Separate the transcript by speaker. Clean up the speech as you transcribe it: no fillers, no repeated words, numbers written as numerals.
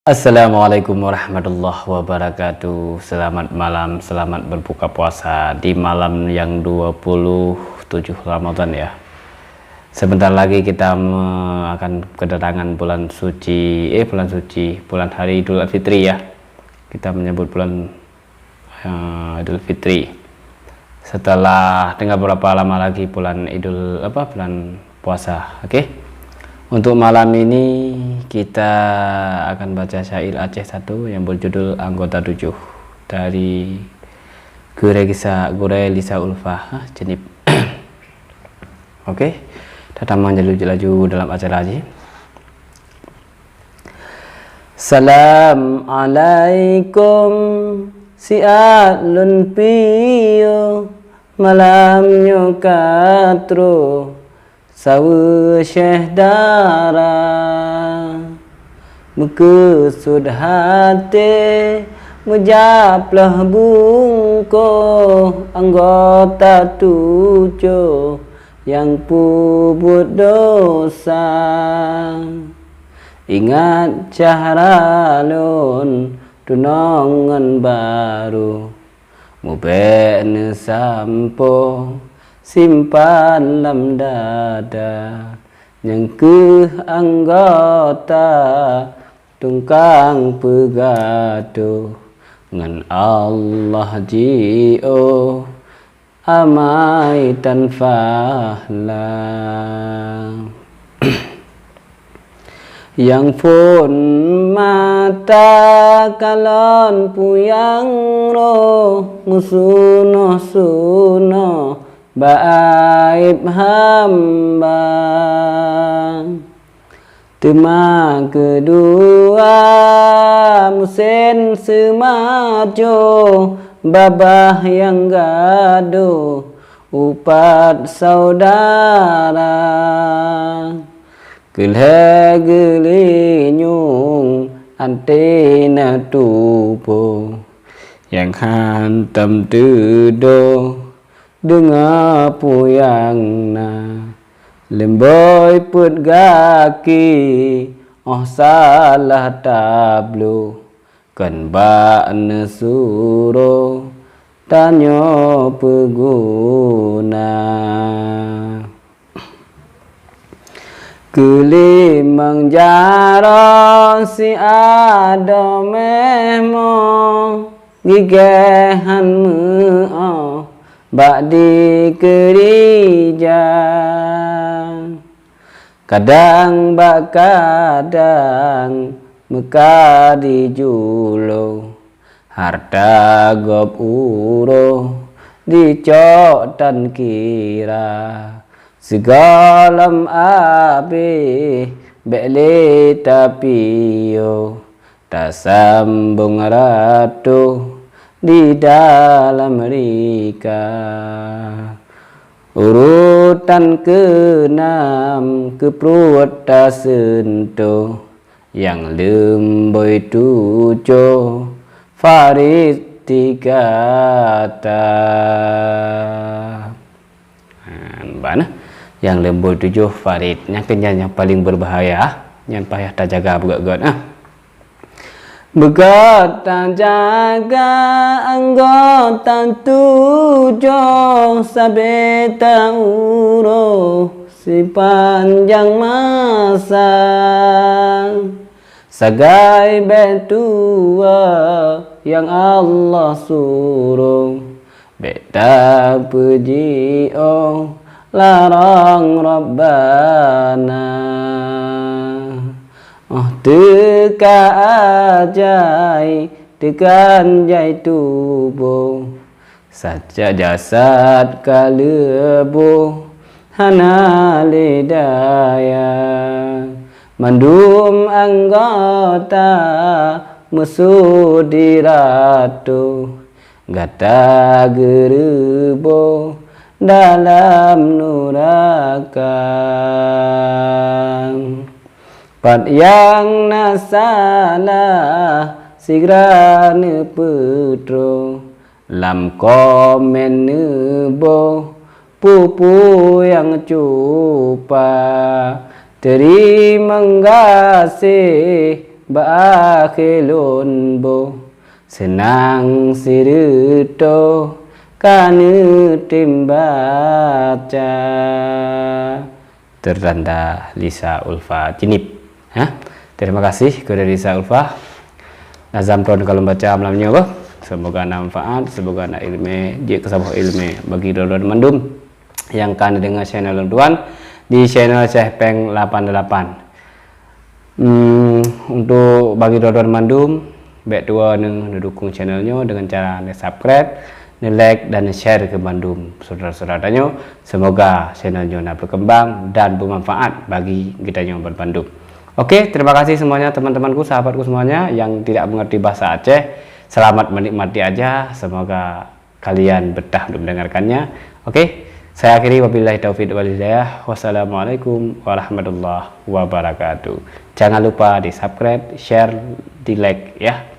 Speaker 1: Assalamualaikum warahmatullahi wabarakatuh. Selamat malam, selamat berbuka puasa di malam yang 27 Ramadan ya. Sebentar lagi kita akan kedatangan bulan hari Idul Fitri ya. Kita menyebut bulan Idul Fitri. Setelah tinggal berapa lama lagi bulan puasa. Oke. Untuk malam ini kita akan baca syair Aceh 1 yang berjudul Anggota 7 dari Gurelisa Ulfah Jenib. Oke, datang laju dalam acara ini. Salam alaikum si'alun piyo malamnya katro sawa syekh dara mekesud hati mujablah bungko anggota 7 yang puput dosa. Ingat cahralun tunongan baru mubene sampo simpan dalam dada yang ke anggota tungkang pegaduh ngan Allah jio amai tanfahla yang pun mata kalon puyang roh musuno baib hamba tema kedua musen semajo babah yang gaduh upat saudara gelinyung antena tubuh yang hantam tuduh dengar puyang na lemboy put gaki salah tablu kan ba nesuro tanyo peguna kelimang jaron si ada memo gigehan ba'di kerijan kadang kadang meka dijulo harta gop uro dicok dan kira segalam abe bele tapio tak sambung ratu di dalam rika. Urutan ke-6 keprut sentuh yang lemboy 7 farid 3 mana yang lemboy 7 farid yang paling berbahaya yang payah tak jaga buat begat jaga anggota 7 sabeta uro sepanjang masa sagai betua yang Allah suruh beta pujio larang Rabbana teka ajai tekan jai tubuh saja jasad kalebuh hana lidaya mandum anggota musuh diratu gata gerebo dalam nuraka pat yang nasalah sigrane putro lam komen nebo pupu yang cupa terima kasih bakhilun bo senang siruto kanu timbaca. Tertanda Lisa Ulfa Jinip. Terima kasih kepada Lisa Ulfa. Nazam pun kalau baca malamnya apa? Semoga manfaat, semoga ada ilmu, dia kesabah ilmu bagi Dodon Mandum yang kan dengan channel Tuan di channel Syekh Peng 88. Untuk bagi Dodon Mandum, baik tua mendukung channelnya dengan cara subscribe, like dan share ke Bandung saudara-saudaranya. Semoga channelnya berkembang dan bermanfaat bagi kita yang berbandung. Oke, terima kasih semuanya teman-temanku, sahabatku semuanya yang tidak mengerti bahasa Aceh. Selamat menikmati aja. Semoga kalian betah untuk mendengarkannya. Oke, saya akhiri wabillahi taufiq wal hidayah. Wassalamualaikum warahmatullahi wabarakatuh. Jangan lupa di subscribe, share, di like ya.